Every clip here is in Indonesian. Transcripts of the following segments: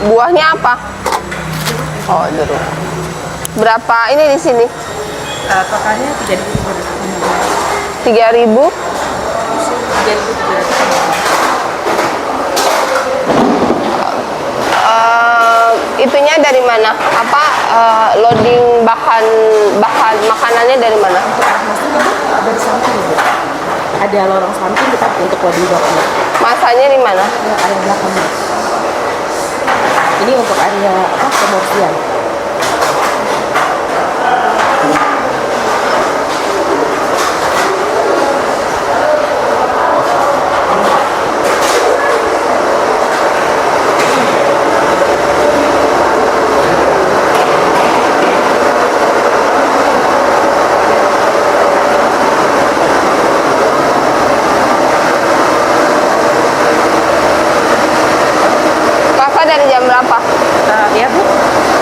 Buahnya apa? Oh, jeruk. Berapa ini di sini? Totalnya 3.300. 3.000. 3.300. Itunya dari mana? Apa loading bahan makanannya dari mana? Untuk arah masuknya ada di samping Bu. Ada lorong samping kita untuk loading boxnya. Masanya di mana? Area belakangnya. Ini untuk area pemorsian. Dari jam berapa? Ya Bu.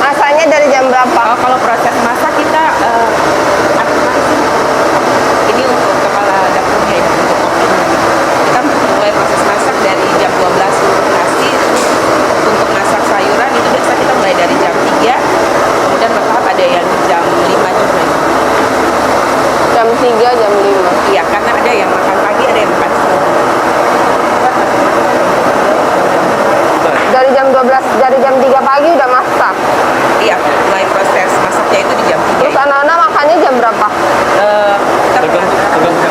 Masanya dari jam berapa? Kalau proses masak kita ini untuk kepala dapurnya ya, untuk kopinya. Kita mulai proses masak dari jam 12 untuk nasi. Untuk masak sayuran itu biasa kita mulai dari jam 3. Kemudian bertahap ada yang jam 5 juga. Jam 3, jam 5. Iya, karena ada yang makan pagi, ada yang makan siang. Dari jam 12, dari jam 3 pagi udah masak? Iya, mulai proses masaknya itu di jam 3. Terus anak-anak makannya jam berapa? Tergantung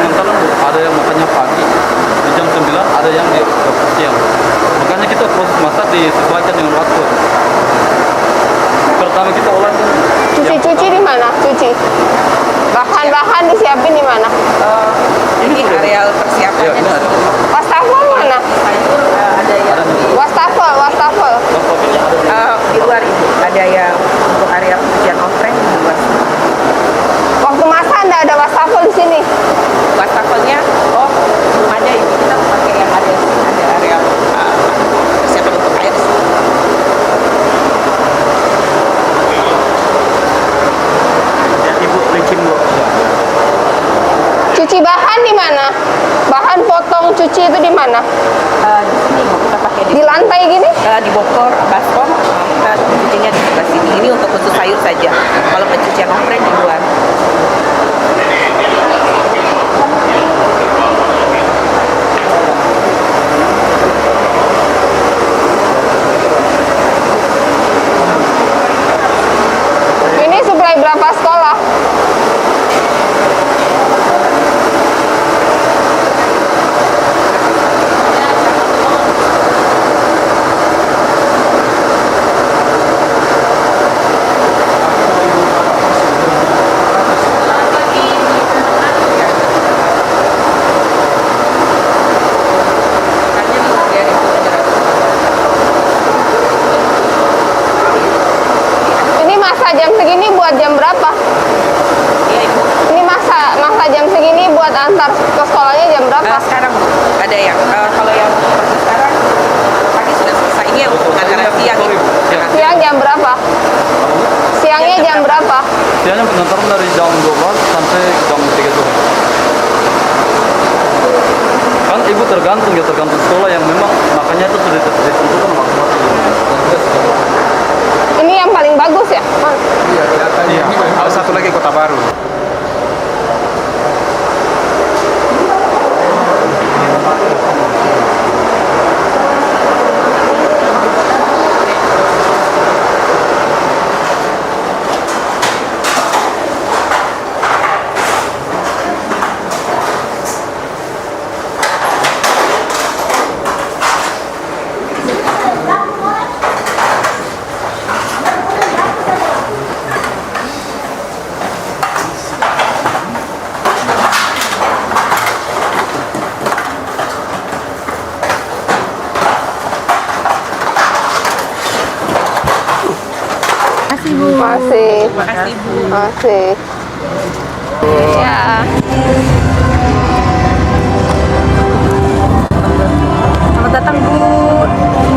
makanan Bu. Ada yang makannya pagi di jam 9, ada yang di siang. Makanya kita proses masak disesuaikan dengan waktu. Pertama kita olah Cuci di mana? Cuci. Bahan-bahan disiapin di mana? Ini areal persiapannya. Ya, ini ada. Wastafel mana? Sayur ada yang Wastafel. di luar ini. Ada yang untuk area pencucian oprek di luar. Waktu masak nggak ada wastafel di sini? Wastafelnya, belum ada ini. Kita pakai yang ada di sini, ada area persiapan untuk air di sini. Ya, Ibu licin Bu. Cuci bahan di mana? Bahan potong cuci itu di mana? Di sini mau kita pakai Di lantai gini? di bokor baskom, kita cucinya di sebelah sini. Ini untuk khusus sayur saja. Kalau pencucian oprek di luar. Ini suplai berapa sekolah? Jam segini buat jam berapa? Iya Ibu. Ini masa jam segini buat antar ke sekolahnya jam berapa? Sekarang ada yang kalau yang proses sekarang pagi sudah selesai. Ini yang untuk antara siang. Siang jam berapa? Siangnya jam berapa? Siangnya pengantaran dari jam 12 sampai jam 3 sore. Kan Ibu tergantung sekolah yang memang makanya itu sudah ditentukan waktu-waktu. Ini yang paling bagus ya? Iya, ada satu lagi Kota Baru. Masih. Makasih Bu. Masih. Ya. Selamat datang Bu.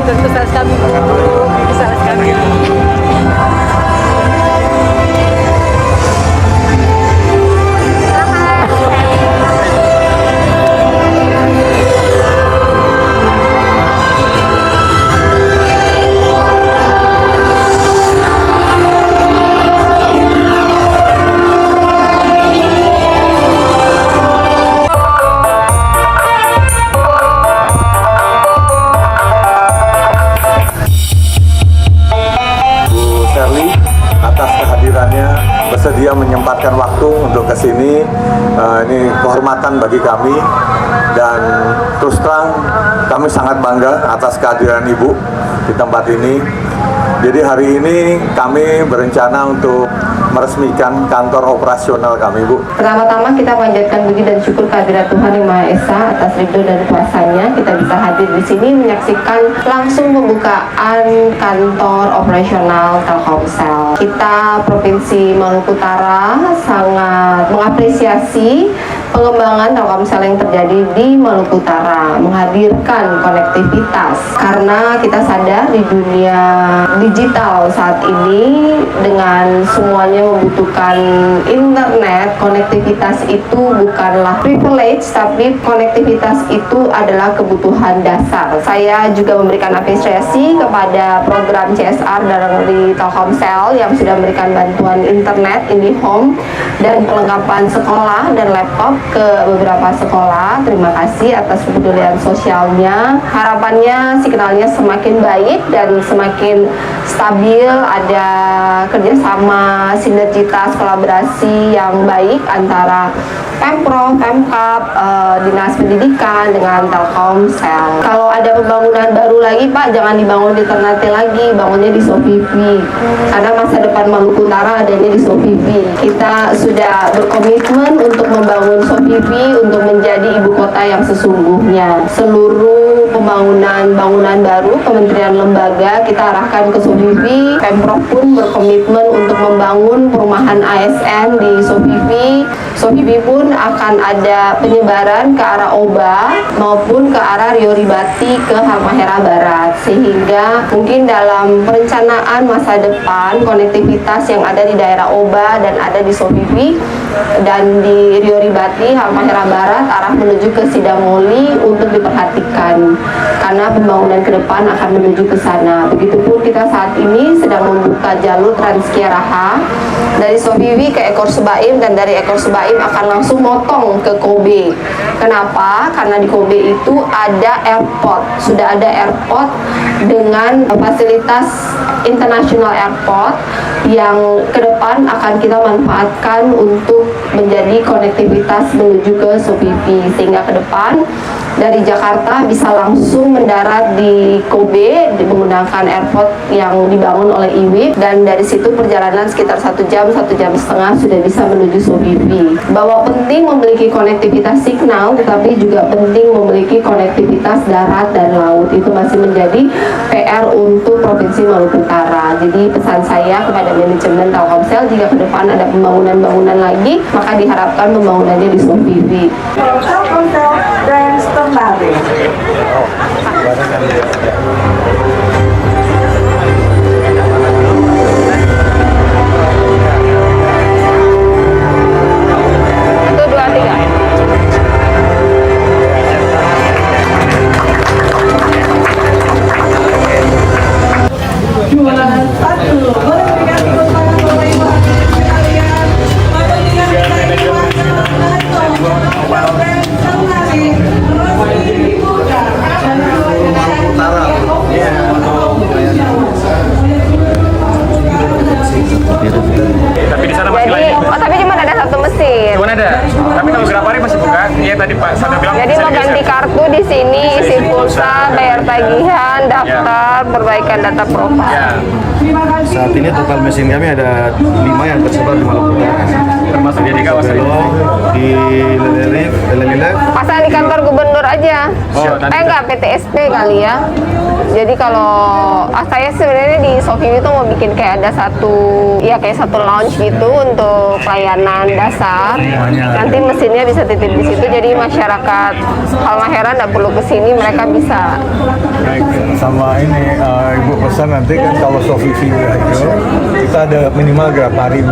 Tentu saja kami Bu. Bisa sekali. menyempatkan waktu untuk ke sini. Ini kehormatan bagi kami dan terus terang kami sangat bangga atas kehadiran Ibu di tempat ini. Jadi hari ini kami berencana untuk meresmikan kantor operasional kami, Bu. Pertama-tama kita panjatkan puji dan syukur kehadirat Tuhan Yang Maha Esa atas ridho dan kuasanya kita bisa hadir di sini menyaksikan langsung pembukaan kantor operasional Telkomsel. Kita Provinsi Maluku Utara sangat mengapresiasi pengembangan Telkomsel yang terjadi di Maluku Utara, menghadirkan konektivitas karena kita sadar di dunia digital saat ini dengan semuanya membutuhkan internet. Konektivitas itu bukanlah privilege, tapi konektivitas itu adalah kebutuhan dasar. Saya juga memberikan apresiasi kepada program CSR dari Telkomsel yang sudah memberikan bantuan internet IndiHome dan perlengkapan sekolah dan laptop ke beberapa sekolah. Terima kasih atas kepedulian sosialnya. Harapannya signalnya semakin baik dan semakin stabil, ada kerjasama, sinergitas, kolaborasi yang baik antara Pemprov, Pemkab, Dinas Pendidikan dengan Telkomsel. Kalau ada pembangunan baru lagi, Pak, jangan dibangun di Ternate lagi, bangunnya di Sovivi. Karena masa depan Maluku Utara adanya di Sovivi. Kita sudah berkomitmen untuk membangun Sovivi untuk menjadi ibu kota yang sesungguhnya. Seluruh bangunan baru, kementerian lembaga kita arahkan ke Sovivi. Pemprov pun berkomitmen untuk membangun perumahan ASN di Sovivi. Sovivi pun akan ada penyebaran ke arah Oba maupun ke arah Rio Ribati ke Halmahera Barat, sehingga mungkin dalam perencanaan masa depan konektivitas yang ada di daerah Oba dan ada di Sovivi dan di Rio Ribati, Halmahera Barat arah menuju ke Sidamoli untuk diperhatikan karena pembangunan ke depan akan menuju ke sana. Begitupun kita saat ini sedang membuka jalur Transkiaraha dari Sovivi ke Ekor Sebaim dan dari Ekor Sebaim akan langsung motong ke Kobe. Kenapa? Karena di Kobe itu ada airport, sudah ada airport dengan fasilitas international airport yang ke depan akan kita manfaatkan untuk menjadi konektivitas menuju ke Sovivi, sehingga ke depan dari Jakarta bisa langsung mendarat di Kobe menggunakan airport yang dibangun oleh IWIP, dan dari situ perjalanan sekitar 1 jam, 1,5 jam sudah bisa menuju Sovivi. Bahwa penting memiliki konektivitas signal, tetapi juga penting memiliki konektivitas darat dan laut. Itu masih menjadi PR untuk Provinsi Maluku Utara. Jadi pesan saya kepada manajemen Telkomsel, jika ke depan ada pembangunan-bangunan lagi, maka diharapkan pembangunannya di Sovivi. Telkomsel dan Ternate. Tapi di sana masih Jadi, lain. tapi cuma ada satu mesin. Cuma ada. Tapi kalau Grapari masih buka. Iya tadi Pak Sada bilang. Jadi bisa mau ganti digeser. kartu di sini, isi pulsa, bayar tagihan, daftar, perbaikan data profil. Ya. Saat ini total mesin kami ada 5 yang tersebar di Maluku Utara. Termasuk di kawasan ini. Belum di Lelilek. Pasang di kantor gubernur aja. Oh, nanti Enggak, PTSP kali ya. Jadi kalau saya sebenarnya di Sofiwi itu mau bikin kayak ada kayak satu lounge gitu untuk pelayanan dasar. Nanti mesinnya bisa titip di situ. Jadi masyarakat Halmahera nggak perlu ke sini, mereka bisa. Sama ini Ibu pesan nanti kan kalau Sofivi itu kita ada minimal Grapari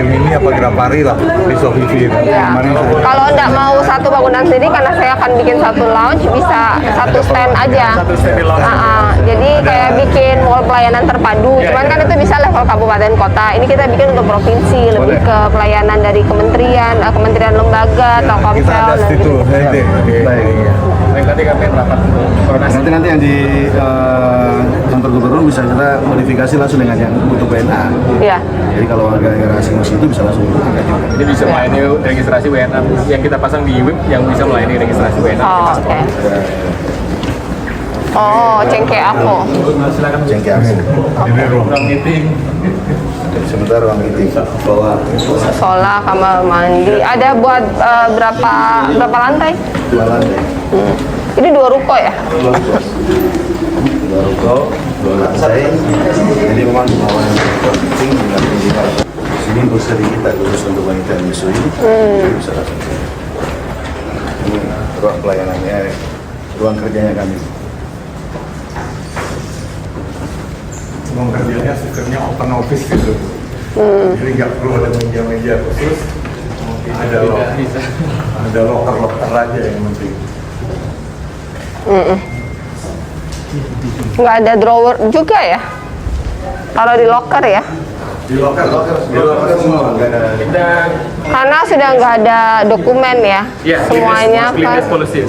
mini apa Grapari lah di Sofivi. Ya. Kalau nggak mau satu bangunan sendiri, karena saya akan bikin satu lounge, bisa satu stand aja. Satu stand di lounge. Jadi kayak bikin mall pelayanan terpadu. Cuman kan itu bisa level kabupaten kota. Ini kita bikin untuk provinsi, lebih ke pelayanan dari kementerian lembaga, Telkomsel. Kita ada dan situ. gitu. Baik. Baik, tadi kami rapat untuk koordinasi. Nanti yang di kantor gubernur bisa kita modifikasi langsung dengan yang butuh WNA. Iya. Jadi kalau warga negara asing masuk itu bisa langsung menggunakan juga. Jadi bisa melayani registrasi WNA yang kita pasang di web yang bisa melayani registrasi WNA. Oh, oke. Oh, cengke aku. Silakan. Cengke aku. Ini ruang meeting. Sebentar ruang meeting. Musola, kamar mandi. Ada buat berapa lantai? 2 lantai. Ini 2 ruko ya? 2 ruko, 2 lantai. Jadi memang di bawah yang penting dengan pendidikan. Sini berseri kita khusus untuk wanita menyusui. Jadi bisa langsung. Ini ruang pelayanannya, ruang kerjanya kami. Ruang kerjanya sistemnya open office gitu. Jadi nggak perlu ada meja-meja khusus. Ada loker-loker aja yang penting. Nggak ada drawer juga ya? Taruh di locker ya? Di loker semua nggak ada. Karena sudah nggak ada dokumen ya? Ya, Semuanya kan? cleanliness policy.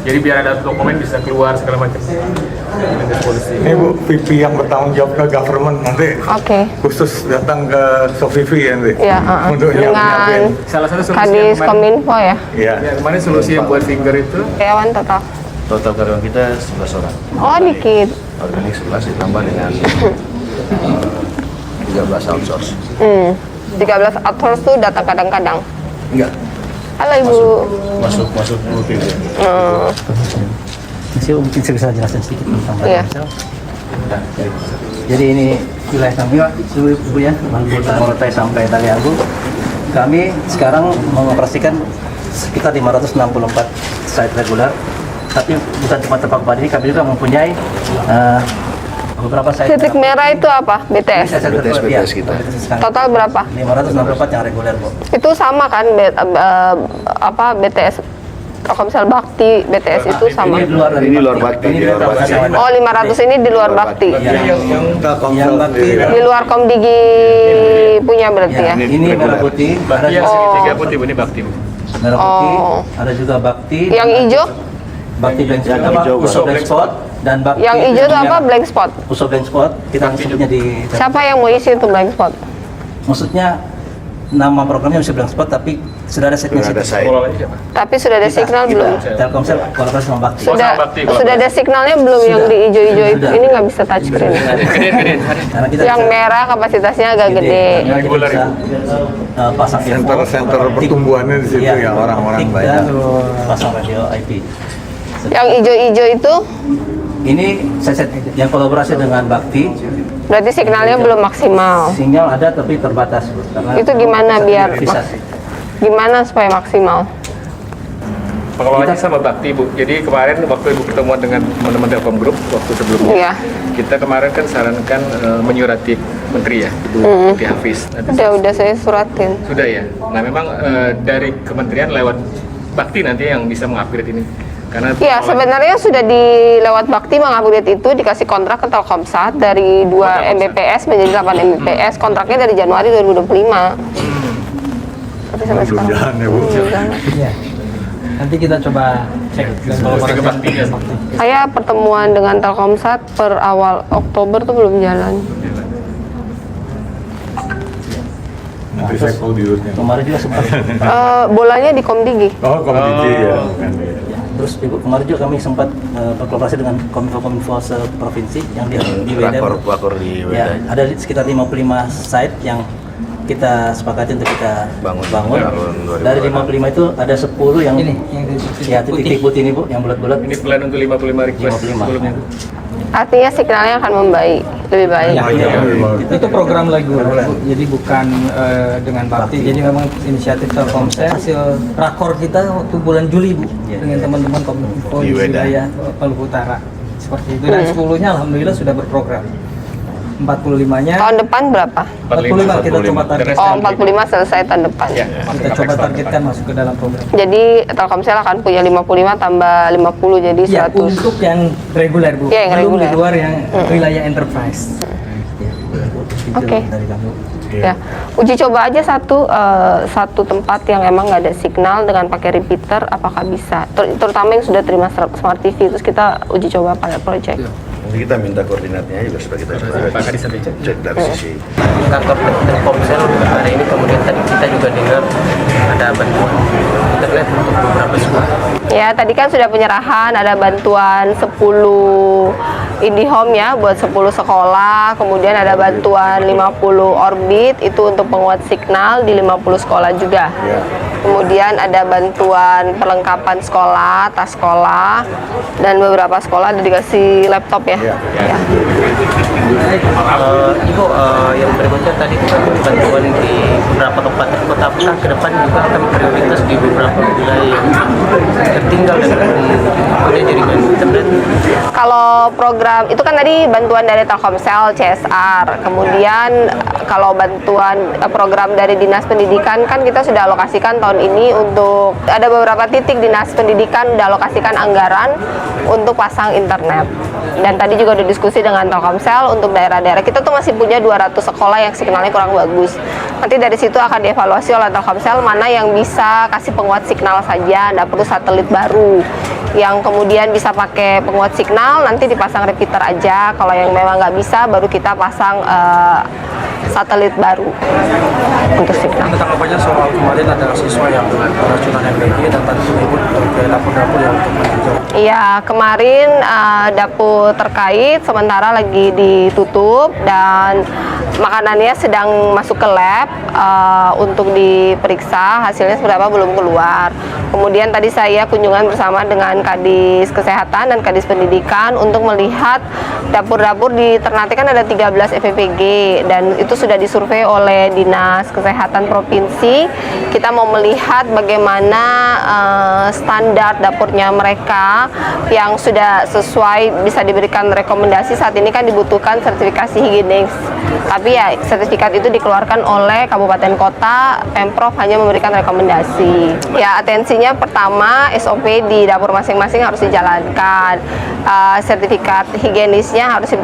Jadi biar ada dokumen bisa keluar segala macam. Cleanliness policy. Ini Bu, VP yang bertanggung jawab ke government nanti Oke. khusus datang ke Sofivi ya nanti Ya, untuk dengan nyiapin. Salah satu solusi Kadis yang kemarin, Kominfo ya? Ya. ya, kemarin solusi yang buat finger itu Karyawan total. Total karyawan kita 11 orang. Oh, dikit. Organik 11 ditambah dengan 13 outsource. 13 outsource tuh datang kadang-kadang. Enggak, Halo Ibu. masuk rutin. Mungkin saya bisa jelasin sedikit tentang Iya. Telkomsel. Jadi ini wilayah kami Pak, Ibu ya, Morotai sampai Taliabu. Kami sekarang mengoperasikan sekitar 564 site reguler. Tapi bukan cuma tempat pada ini, kami juga mempunyai beberapa site. Titik merah itu apa? BTS. BTS kita. Total berapa? 564 yang reguler, Bu. Itu sama kan BTS Telkomsel Bakti BTS itu sama. Ini di luar dari Ini luar Bakti, Ini di luar Bakti. Oh, 500 ini di luar Bakti. yang Bakti. Di luar Komdigi punya berarti ya. Ini merah putih, ada yang Oh. segitiga putih ini bakti. merah putih, Oh. ada juga Bakti. Yang hijau? Bakti blank spot, Yang hijau, Uso blank spot, dan Bakti. Yang hijau itu apa? Blank spot. Uso blank spot, kita sebutnya di. Siapa yang mau isi itu blank spot? Maksudnya nama programnya Uso blank spot, tapi sudah ada setnya. Sudah ada site. Pengelolanya siapa? Tapi sudah ada signal belum? Telkomsel kolaborasi sama Bakti. Sudah sama Bakti, kalau sudah ada signalnya belum yang di hijau-hijau itu? Sudah. Ini nggak bisa touchscreen. Karena kita Yang merah kapasitasnya agak gede. Karena kita bisa pasang Center pertumbuhannya di situ Iya, ya orang-orang optik banyak. dan pasang radio IP. Yang hijau-hijau itu Ini set yang kolaborasi dengan Bakti. berarti signalnya belum maksimal. Sinyal ada tapi terbatas, Bu. Karena Itu gimana biar bisa. gimana supaya maksimal? Pengelolanya sama Bakti, Bu. Jadi kemarin waktu Ibu ketemuan dengan teman-teman Telkom Group waktu sebelumnya, Iya. kita kemarin kan sarankan menyurati Menteri ya, Ibu Titi Hafiz. Nanti Udah saya suratin. sudah ya. Nah memang dari Kementerian lewat Bakti nanti yang bisa mengupgrade ini. Karena Iya, sebenarnya sudah lewat Bakti mengupgrade itu dikasih kontrak ke Telkomsat dari 2 Mbps menjadi 8 Mbps. Kontraknya dari Januari 2025. Tapi sampai Belum sekarang jalan ya Bu. belum jalan. Iya. Nanti kita coba cek dan solusi ke Baktinya. Saya pertemuan dengan Telkomsat per awal Oktober tuh belum jalan. Nanti saya call di rootnya. Kemarin juga sempat. Bolanya di Komdigi. Oh, Komdigi ya. bukan. Terus Ibu kemarin juga kami sempat berkolaborasi dengan Kominfo seprovinsi yang di Wedan. Rakor di Ya, Wedan. ada sekitar 55 site yang kita sepakati untuk kita Bangun bangun. tahun 2026. Dari 55 itu ada 10 yang ya titik putih ini Bu, yang bulat-bulat. Ini plan untuk 55 request 55. sebelumnya. Artinya signalnya akan membaik, lebih baik. Itu program lagu, jadi bukan dengan Bakti. Jadi memang inisiatif Telkomsel hasil rakor kita waktu bulan Juli Bu dengan teman-teman Kominfo di Di Wedan. wilayah Maluku Utara seperti itu. Dan 10-nya alhamdulillah sudah berprogram. 45-nya Tahun depan berapa? 45 kita coba target. Oh, 45 selesai tahun depan. Ya, Kita coba targetkan masuk ke dalam program. Jadi Telkomsel akan punya 55 tambah 50 jadi Ya 100. untuk yang reguler Bu, Ya, yang belum reguler. di luar yang wilayah enterprise. Oke. Dari kami. Ya, uji coba aja satu tempat yang emang nggak ada signal dengan pakai repeater, apakah bisa? Terutama yang sudah terima Smart TV, terus kita uji coba pilot project. Nanti kita minta koordinatnya juga supaya kita coba cek dari sisi Kantor Telkomsel hari ini, kemudian tadi kita juga dengar ada bantuan internet untuk beberapa sekolah. Ya, tadi kan sudah penyerahan, ada bantuan 10 IndiHome ya buat 10 sekolah, kemudian ada bantuan 50 Orbit itu untuk penguat signal di 50 sekolah juga. Kemudian ada bantuan perlengkapan sekolah, tas sekolah, dan beberapa sekolah ada dikasih laptop ya. Ibu, yang berikutnya tadi kita bantuan di beberapa kabupaten kota, apakah ke depan juga akan prioritas di beberapa wilayah yang tertinggal dengan jaringan internet? Kalau program itu kan tadi bantuan dari Telkomsel, CSR, kemudian kalau bantuan program dari Dinas Pendidikan kan kita sudah alokasikan tahun ini untuk ada beberapa titik Dinas Pendidikan sudah alokasikan anggaran untuk pasang internet. Dan tadi juga udah diskusi dengan Telkomsel untuk daerah-daerah kita tuh masih punya 200 sekolah yang signalnya kurang bagus. Nanti dari situ akan dievaluasi oleh Telkomsel mana yang bisa kasih penguat signal saja, nggak perlu satelit baru. Yang kemudian bisa pakai penguat signal nanti dipasang repeater aja. Kalau yang memang nggak bisa baru kita pasang satelit baru untuk signal. Tanggapannya soal kemarin ada siswa yang keracunan MBG dan tadi ibu ke dapur-dapur yang untuk meninjau. Iya, kemarin dapur terkait sementara lagi ditutup dan makanannya sedang masuk ke lab untuk diperiksa, hasilnya seberapa belum keluar. Kemudian tadi saya kunjungan bersama dengan Kadis Kesehatan dan Kadis Pendidikan untuk melihat dapur-dapur di Ternate kan ada 13 FPPG dan itu sudah disurvei oleh Dinas Kesehatan Provinsi. Kita mau melihat bagaimana standar dapurnya mereka yang sudah sesuai, bisa diberikan rekomendasi. Saat ini kan dibutuhkan sertifikasi higienis, tapi ya sertifikat itu dikeluarkan oleh kabupaten kota, Pemprov hanya memberikan rekomendasi. Ya, atensinya pertama SOP di dapur masing-masing harus dijalankan, sertifikat higienisnya harus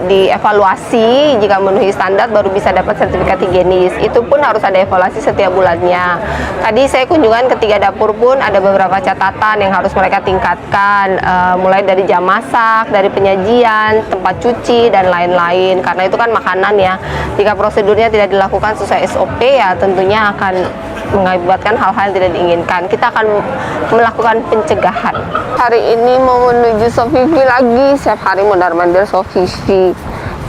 dievaluasi, jika memenuhi standar baru bisa dapat sertifikat higienis. Itu pun harus ada evaluasi setiap bulannya. Tadi saya kunjungan ke 3 dapur pun ada beberapa catatan yang harus mereka tingkatkan, mulai dari jam masak, dari penyajian, tempat cuci, dan lain-lain. Karena itu kan makanan ya, jika prosedurnya tidak dilakukan sesuai SOP ya tentunya akan mengakibatkan hal-hal yang tidak diinginkan. Kita akan melakukan pencegahan. Hari ini mau menuju Sofifi lagi, setiap hari mondar-mandir Sofifi.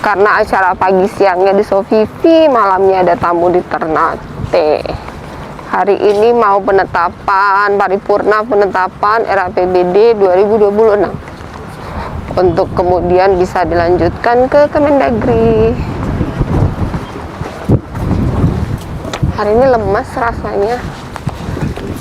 Karena acara pagi siangnya di Sofifi, malamnya ada tamu di Ternate. Hari ini mau penetapan, paripurna penetapan RAPBD 2026. Untuk kemudian bisa dilanjutkan ke Kemendagri. Hari ini lemas rasanya.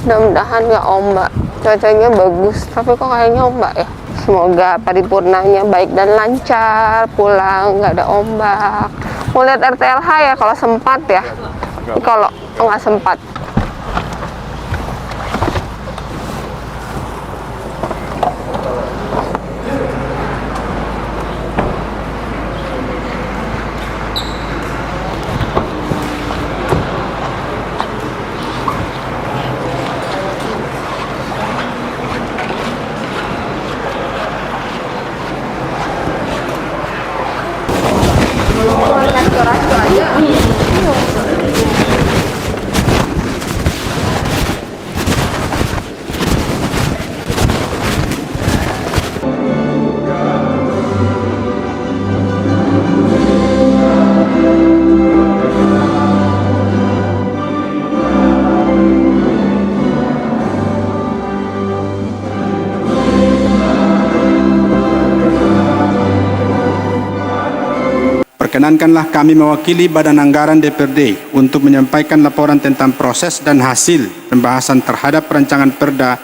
Mudah-mudahan nggak ombak. Cuacanya bagus, tapi kok kayaknya ombak ya. Semoga paripurnanya baik dan lancar, pulang nggak ada ombak. Mau lihat RTLH ya kalau sempat ya. Kalau nggak sempat. Perkenankanlah kami mewakili Badan Anggaran DPRD untuk menyampaikan laporan tentang proses dan hasil pembahasan terhadap rancangan Perda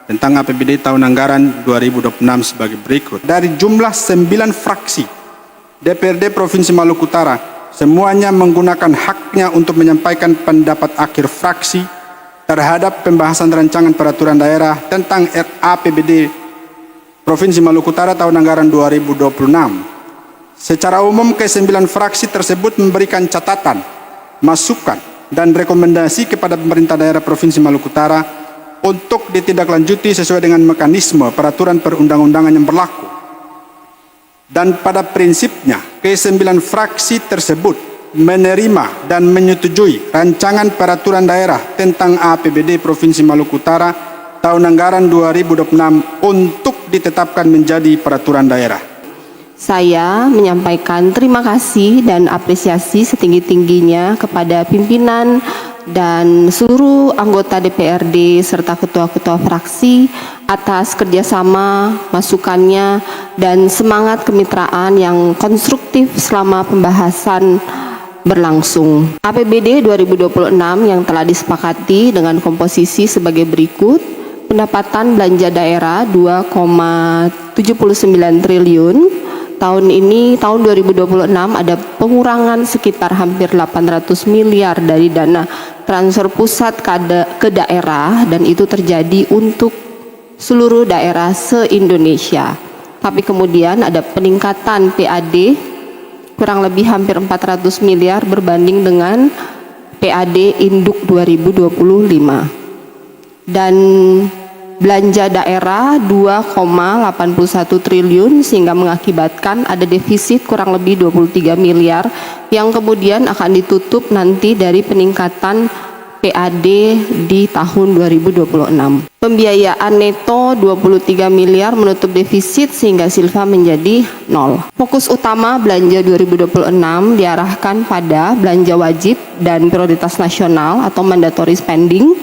tentang APBD tahun anggaran 2026 sebagai berikut. Dari jumlah 9 fraksi DPRD Provinsi Maluku Utara, semuanya menggunakan haknya untuk menyampaikan pendapat akhir fraksi terhadap pembahasan rancangan peraturan daerah tentang APBD Provinsi Maluku Utara tahun anggaran 2026. Secara umum, ke-9 fraksi tersebut memberikan catatan, masukan, dan rekomendasi kepada pemerintah daerah Provinsi Maluku Utara untuk ditindaklanjuti sesuai dengan mekanisme peraturan perundang-undangan yang berlaku. dan pada prinsipnya ke-9 fraksi tersebut menerima dan menyetujui rancangan peraturan daerah tentang APBD Provinsi Maluku Utara tahun anggaran 2026 untuk ditetapkan menjadi peraturan daerah. Saya menyampaikan terima kasih dan apresiasi setinggi-tingginya kepada pimpinan dan seluruh anggota DPRD serta ketua-ketua fraksi atas kerjasama, masukannya, dan semangat kemitraan yang konstruktif selama pembahasan berlangsung. APBD 2026 yang telah disepakati dengan komposisi sebagai berikut: pendapatan belanja daerah 2,79 triliun. Tahun ini, tahun 2026 ada pengurangan sekitar hampir 800 miliar dari dana transfer pusat ke daerah, dan itu terjadi untuk seluruh daerah se-Indonesia. Tapi kemudian ada peningkatan PAD kurang lebih hampir 400 miliar berbanding dengan PAD Induk 2025. Dan belanja daerah 2,81 triliun sehingga mengakibatkan ada defisit kurang lebih 23 miliar yang kemudian akan ditutup nanti dari peningkatan PAD di tahun 2026. Pembiayaan neto 23 miliar menutup defisit sehingga silva menjadi 0. Fokus utama belanja 2026 diarahkan pada belanja wajib dan prioritas nasional atau mandatory spending,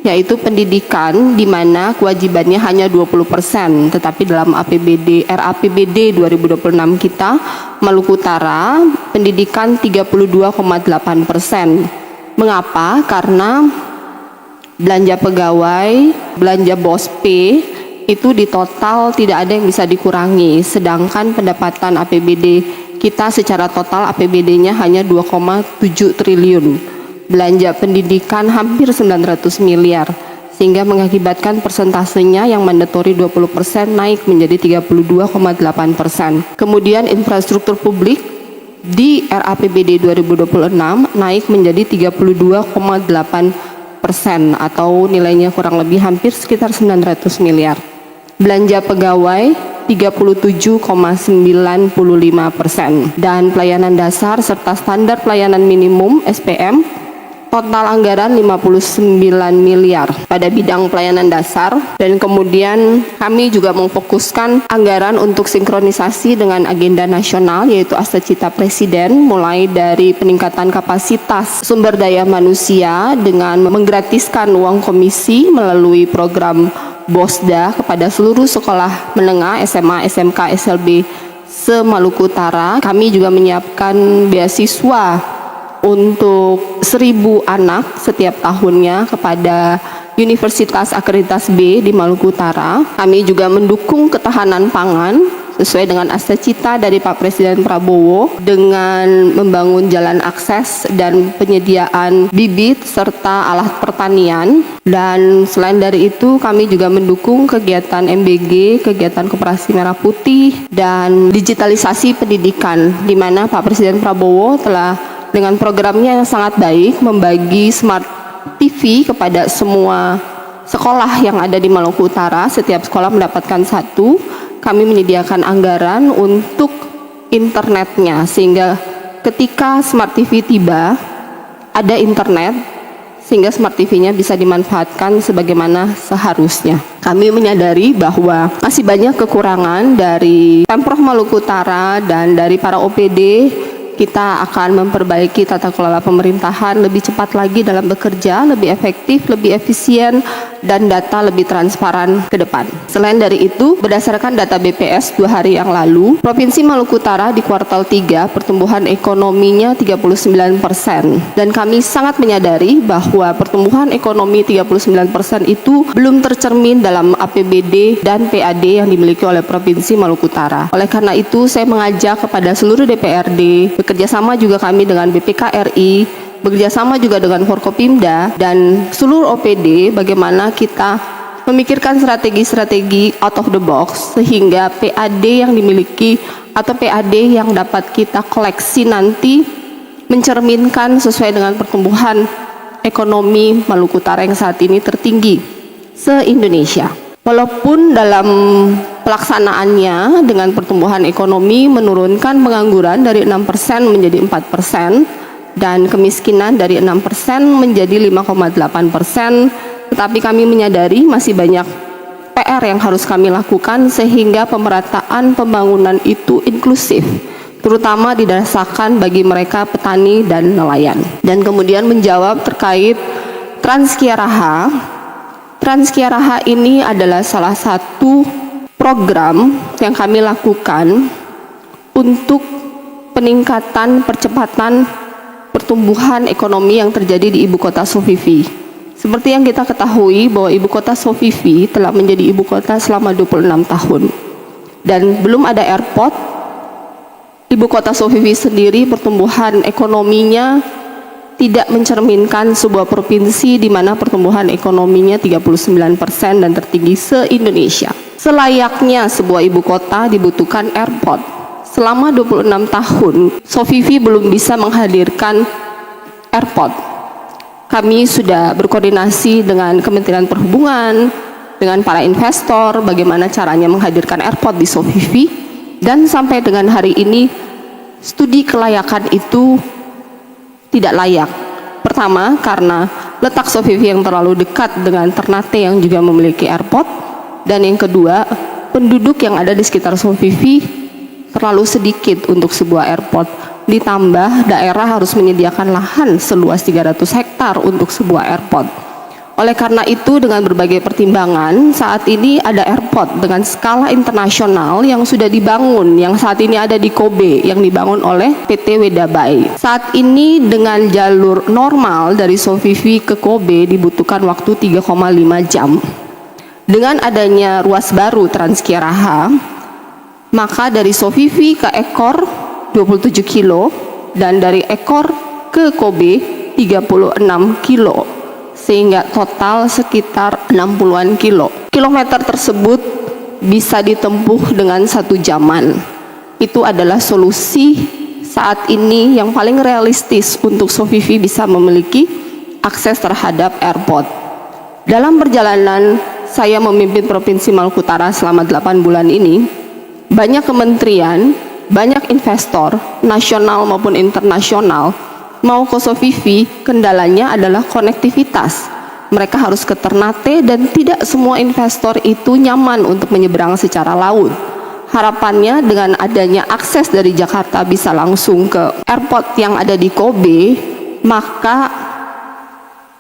yaitu pendidikan, di mana kewajibannya hanya 20%, tetapi dalam RAPBD 2026 kita Maluku Utara pendidikan 32,8%. Mengapa? Karena belanja pegawai, belanja BOSP itu di total tidak ada yang bisa dikurangi, sedangkan pendapatan APBD kita secara total APBD-nya hanya 2,7 triliun. Belanja pendidikan hampir 900 miliar, sehingga mengakibatkan persentasenya yang mandatory 20% naik menjadi 32,8%. Kemudian infrastruktur publik di RAPBD 2026 naik menjadi 32,8% atau nilainya kurang lebih hampir sekitar 900 miliar. Belanja pegawai 37,95%, dan pelayanan dasar serta standar pelayanan minimum SPM total anggaran 59 miliar pada bidang pelayanan dasar. Dan kemudian kami juga memfokuskan anggaran untuk sinkronisasi dengan agenda nasional, yaitu Asta Cita Presiden, mulai dari peningkatan kapasitas sumber daya manusia dengan menggratiskan uang komisi melalui program BOSDA kepada seluruh sekolah menengah SMA, SMK, SLB se-Maluku Utara. Kami juga menyiapkan beasiswa untuk 1.000 anak setiap tahunnya kepada Universitas Akreditasi B di Maluku Utara. Kami juga mendukung ketahanan pangan sesuai dengan Asta Cita dari Pak Presiden Prabowo dengan membangun jalan akses dan penyediaan bibit serta alat pertanian. Dan selain dari itu kami juga mendukung kegiatan MBG, kegiatan Koperasi Merah Putih, dan digitalisasi pendidikan, di mana Pak Presiden Prabowo telah dengan programnya yang sangat baik membagi smart TV kepada semua sekolah yang ada di Maluku Utara. Setiap sekolah mendapatkan satu. Kami menyediakan anggaran untuk internetnya, sehingga ketika smart TV tiba ada internet, sehingga smart TV-nya bisa dimanfaatkan sebagaimana seharusnya. Kami menyadari bahwa masih banyak kekurangan dari Pemprov Maluku Utara dan dari para OPD. Kita akan memperbaiki tata kelola pemerintahan lebih cepat lagi dalam bekerja, lebih efektif, lebih efisien, dan data lebih transparan ke depan. Selain dari itu, berdasarkan data BPS 2 hari yang lalu, Provinsi Maluku Utara di kuartal 3 pertumbuhan ekonominya 39%. Dan kami sangat menyadari bahwa pertumbuhan ekonomi 39% itu belum tercermin dalam APBD dan PAD yang dimiliki oleh Provinsi Maluku Utara. Oleh karena itu, saya mengajak kepada seluruh DPRD, bekerjasama juga kami dengan BPKRI, bekerjasama juga dengan Forkopimda dan seluruh OPD, bagaimana kita memikirkan strategi-strategi out of the box sehingga PAD yang dimiliki atau PAD yang dapat kita koleksi nanti mencerminkan sesuai dengan pertumbuhan ekonomi Maluku Utara yang saat ini tertinggi se-Indonesia. Walaupun dalam pelaksanaannya dengan pertumbuhan ekonomi menurunkan pengangguran dari 6% menjadi 4% dan kemiskinan dari 6% menjadi 5,8%, tetapi kami menyadari masih banyak PR yang harus kami lakukan sehingga pemerataan pembangunan itu inklusif, terutama didasarkan bagi mereka petani dan nelayan. Dan kemudian menjawab terkait Transkiaraha. Transkiaraha ini adalah salah satu program yang kami lakukan untuk peningkatan percepatan pertumbuhan ekonomi yang terjadi di ibu kota Sofifi. Seperti yang kita ketahui bahwa ibu kota Sofifi telah menjadi ibu kota selama 26 tahun dan belum ada airport. Ibu kota Sofifi sendiri pertumbuhan ekonominya tidak mencerminkan sebuah provinsi di mana pertumbuhan ekonominya 39% dan tertinggi se-Indonesia. Selayaknya sebuah ibu kota dibutuhkan airport. Selama 26 tahun, Sofifi belum bisa menghadirkan airport. Kami sudah berkoordinasi dengan Kementerian Perhubungan, dengan para investor, bagaimana caranya menghadirkan airport di Sofifi, dan sampai dengan hari ini, studi kelayakan itu tidak layak. Pertama, karena letak Sofifi yang terlalu dekat dengan Ternate yang juga memiliki airport, dan yang kedua, penduduk yang ada di sekitar Sofifi terlalu sedikit untuk sebuah airport. Ditambah daerah harus menyediakan lahan seluas 300 hektar untuk sebuah airport. Oleh karena itu, dengan berbagai pertimbangan, saat ini ada airport dengan skala internasional yang sudah dibangun, yang saat ini ada di Kobe, yang dibangun oleh PT Wedabai. Saat ini dengan jalur normal dari Sofifi ke Kobe dibutuhkan waktu 3,5 jam. Dengan adanya ruas baru Transkiaraha, maka dari Sofifi ke Ekor 27 kilo dan dari Ekor ke Kobe 36 kilo. Sehingga total sekitar 60-an kilometer tersebut bisa ditempuh dengan 1 jaman. Itu adalah solusi saat ini yang paling realistis untuk Sofifi bisa memiliki akses terhadap airport. Dalam perjalanan saya memimpin Provinsi Maluku Utara selama 8 bulan ini, banyak kementerian, banyak investor nasional maupun internasional mau ke Sofifi, kendalanya adalah konektivitas. Mereka harus ke Ternate dan tidak semua investor itu nyaman untuk menyeberang secara laut. Harapannya dengan adanya akses dari Jakarta bisa langsung ke airport yang ada di Kobe, maka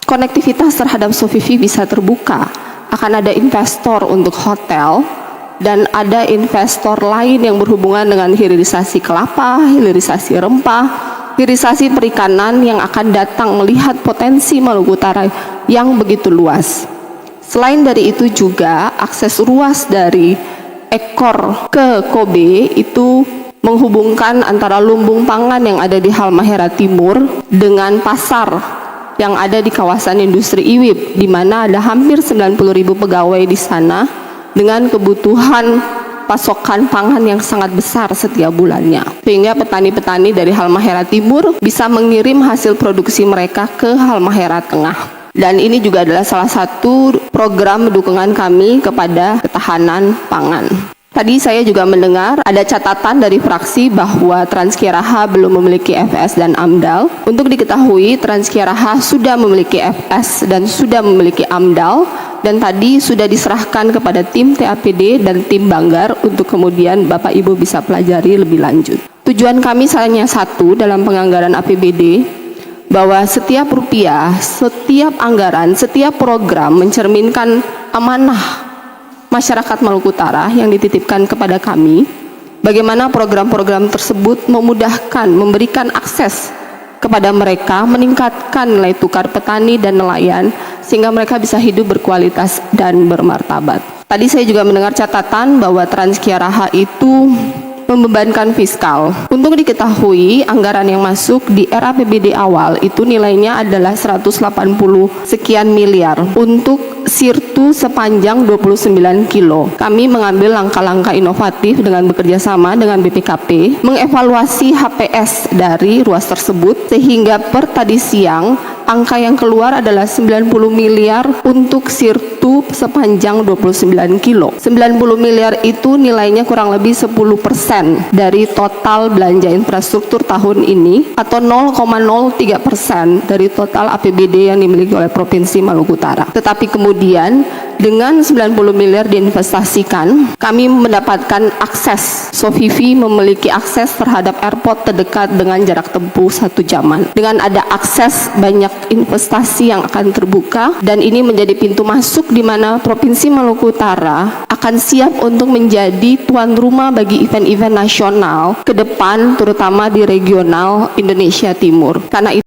konektivitas terhadap Sofifi bisa terbuka. Akan ada investor untuk hotel dan ada investor lain yang berhubungan dengan hilirisasi kelapa, hilirisasi rempah, hilirisasi perikanan yang akan datang melihat potensi Maluku Utara yang begitu luas. Selain dari itu juga akses ruas dari Ekor ke Kobe itu menghubungkan antara lumbung pangan yang ada di Halmahera Timur dengan pasar yang ada di kawasan industri Iwip, di mana ada hampir 90.000 pegawai di sana dengan kebutuhan pasokan pangan yang sangat besar setiap bulannya, sehingga petani-petani dari Halmahera Timur bisa mengirim hasil produksi mereka ke Halmahera Tengah. Dan ini juga adalah salah satu program dukungan kami kepada ketahanan pangan. Tadi saya juga mendengar ada catatan dari fraksi bahwa Transkiaraha belum memiliki FS dan AMDAL. Untuk diketahui, Transkiaraha sudah memiliki FS dan sudah memiliki AMDAL, dan tadi sudah diserahkan kepada tim TAPD dan tim Banggar untuk kemudian Bapak Ibu bisa pelajari lebih lanjut. Tujuan kami hanya satu dalam penganggaran APBD, bahwa setiap rupiah, setiap anggaran, setiap program mencerminkan amanah masyarakat Maluku Utara yang dititipkan kepada kami, bagaimana program-program tersebut memudahkan, memberikan akses kepada mereka, meningkatkan nilai tukar petani dan nelayan, sehingga mereka bisa hidup berkualitas dan bermartabat. Tadi saya juga mendengar catatan bahwa Transkiaraha itu membebankan fiskal. Untuk diketahui, anggaran yang masuk di RAPBD awal itu nilainya adalah 180 sekian miliar untuk sirtu sepanjang 29 kilo. Kami mengambil langkah-langkah inovatif dengan bekerja sama dengan BPKP, mengevaluasi HPS dari ruas tersebut, sehingga per tadi siang angka yang keluar adalah 90 miliar untuk sirtu sepanjang 29 kilo. 90 miliar itu nilainya kurang lebih 10% dari total belanja infrastruktur tahun ini atau 0,03% dari total APBD yang dimiliki oleh Provinsi Maluku Utara. Tetapi kemudian dengan 90 miliar diinvestasikan, kami mendapatkan akses. Sofifi memiliki akses terhadap airport terdekat dengan jarak tempuh 1 jaman. Dengan ada akses banyak investasi yang akan terbuka, dan ini menjadi pintu masuk di mana Provinsi Maluku Utara akan siap untuk menjadi tuan rumah bagi event-event nasional ke depan, terutama di regional Indonesia Timur. Karena itu